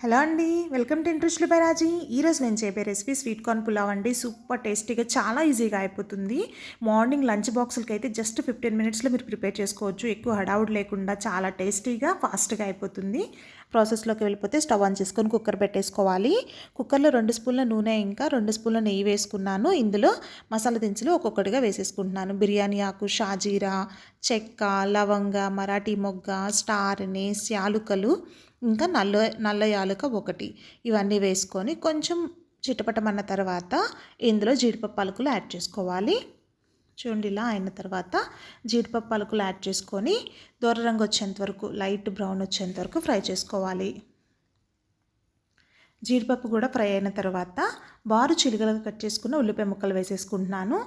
Hello అండి, welcome to ఇంట్రెస్ట్లీ by రాజీ. ఈరోజు నేను చెప్పే రెసిపీ స్వీట్ కార్న్ పులావ్ అండి. సూపర్ టేస్టీగా, చాలా ఈజీగా అయిపోతుంది. మార్నింగ్ లంచ్ బాక్సులకి అయితే జస్ట్ 15 మినిట్స్లో మీరు ప్రిపేర్ చేసుకోవచ్చు. ఎక్కువ హడావుడ్ లేకుండా చాలా టేస్టీగా, ఫాస్ట్గా అయిపోతుంది. ప్రాసెస్లోకి వెళ్ళిపోతే స్టవ్ ఆన్ చేసుకొని కుక్కర్ పెట్టేసుకోవాలి. కుక్కర్లో 2 స్పూన్ల నూనె ఇంకా 2 స్పూన్ల నెయ్యి వేసుకున్నాను. ఇందులో మసాలా దినుసులు ఒక్కొక్కటిగా వేసేసుకుంటున్నాను. బిర్యానీ ఆకు, షాజీరా, చెక్క, లవంగ, మరాఠీ మొగ్గ, స్టార్ అనేస్, యాలుకలు, ఇంకా నల్ల యాలుక ఒకటి, ఇవన్నీ వేసుకొని కొంచెం చిటపటమన్న తర్వాత ఇందులో జీడిపప్పు పలుకులు యాడ్ చేసుకోవాలి. చూడండి, ఇలా అయిన తర్వాత జీడిపప్పు పలుకులు యాడ్ చేసుకొని దూర రంగు వచ్చేంత వరకు, లైట్ బ్రౌన్ వచ్చేంత వరకు ఫ్రై చేసుకోవాలి. జీడిపప్పు కూడా ఫ్రై అయిన తర్వాత బారు చిలుకలుగా కట్ చేసుకున్న ఉల్లిపాయ ముక్కలు వేసేసుకుంటున్నాను.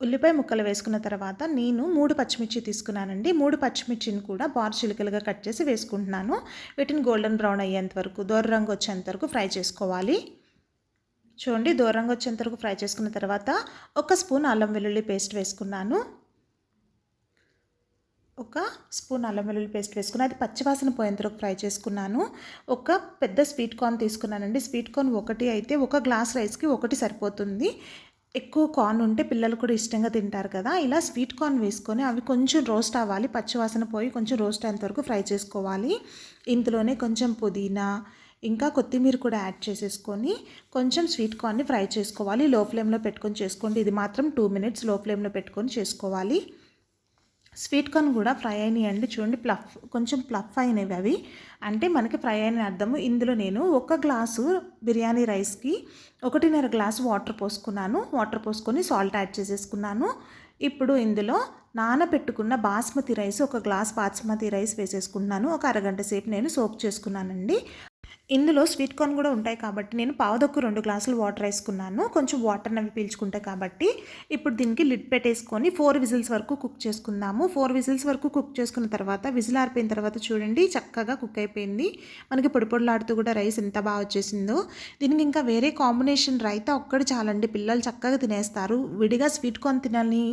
ఉల్లిపాయ ముక్కలు వేసుకున్న తర్వాత నేను 3 పచ్చిమిర్చి తీసుకున్నానండి. 3 పచ్చిమిర్చిని కూడా బారు చిలుకలుగా కట్ చేసి వేసుకుంటున్నాను. వీటిని గోల్డెన్ బ్రౌన్ అయ్యేంత వరకు, దూర రంగు వచ్చేంత వరకు ఫ్రై చేసుకోవాలి. చూడండి, దూర రంగు వచ్చేంత వరకు ఫ్రై చేసుకున్న తర్వాత 1 స్పూన్ అల్లం వెల్లుల్లి పేస్ట్ వేసుకున్నాను. 1 స్పూన్ అల్లం వెల్లుల్లి పేస్ట్ వేసుకుని అది పచ్చివాసన పోయేంత వరకు ఫ్రై చేసుకున్నాను. ఒక పెద్ద స్వీట్ కార్న్ తీసుకున్నానండి. స్వీట్ కార్న్ ఒకటి అయితే 1 గ్లాస్ రైస్కి 1 సరిపోతుంది. ఎక్కువ కార్న్ ఉంటే పిల్లలు కూడా ఇష్టంగా తింటారు కదా. ఇలా స్వీట్ కార్న్ వేసుకొని అవి కొంచెం రోస్ట్ అవ్వాలి, పచ్చివాసన పోయి కొంచెం రోస్ట్ అయ్యేంత వరకు ఫ్రై చేసుకోవాలి. ఇందులోనే కొంచెం పుదీనా ఇంకా కొత్తిమీర కూడా యాడ్ చేసేసుకొని కొంచెం స్వీట్ కార్న్ని ఫ్రై చేసుకోవాలి. లో ఫ్లేమ్లో పెట్టుకొని చేసుకోండి. ఇది మాత్రం 2 మినిట్స్ లో ఫ్లేమ్లో పెట్టుకొని చేసుకోవాలి. స్వీట్ కార్న్ కూడా ఫ్రై అయినాయండి. చూడండి, కొంచెం ప్లఫ్ అయినవి అవి, అంటే మనకి ఫ్రై అయిన అర్థము. ఇందులో నేను 1 గ్లాసు బిర్యానీ రైస్కి 1.5 గ్లాసు వాటర్ పోసుకున్నాను. వాటర్ పోసుకొని సాల్ట్ యాడ్ చేసేసుకున్నాను. ఇప్పుడు ఇందులో నానబెట్టుకున్న basmati rice, 1 glass basmati rice వేసేసుకున్నాను. ఒక అరగంట సేపు నేను సోక్ చేసుకున్నానండి. ఇందులో స్వీట్ కార్న్ కూడా ఉంటాయి కాబట్టి నేను పావుదొక్కు 2 గ్లాసులు వాటర్ వేసుకున్నాను. కొంచెం వాటర్ అవి పీల్చుకుంటాయి కాబట్టి ఇప్పుడు దీనికి లిడ్ పెట్టేసుకొని 4 విజిల్స్ వరకు కుక్ చేసుకుందాము. 4 విజిల్స్ వరకు కుక్ చేసుకున్న తర్వాత విజిల్ ఆరిపోయిన తర్వాత చూడండి, చక్కగా కుక్ అయిపోయింది. మనకి పొడి పొడిలాడుతూ కూడా రైస్ ఎంత బాగా వచ్చేసిందో. దీనికి ఇంకా వేరే కాంబినేషన్ రైతా ఒక్కటి చాలండి, పిల్లలు చక్కగా తినేస్తారు. విడిగా స్వీట్ కార్న్ తినాలని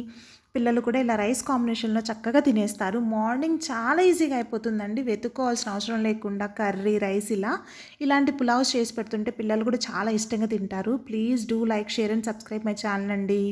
పిల్లలు కూడా ఇలా రైస్ కాంబినేషన్లో చక్కగా తినేస్తారు. మార్నింగ్ చాలా ఈజీగా అయిపోతుందండి, వెతుక్కోవాల్సిన అవసరం లేకుండా కర్రీ, రైస్ ఇలాంటి పులావ్స్ చేసి పెడుతుంటే పిల్లలు కూడా చాలా ఇష్టంగా తింటారు. Please do like, share and subscribe my channel అండి.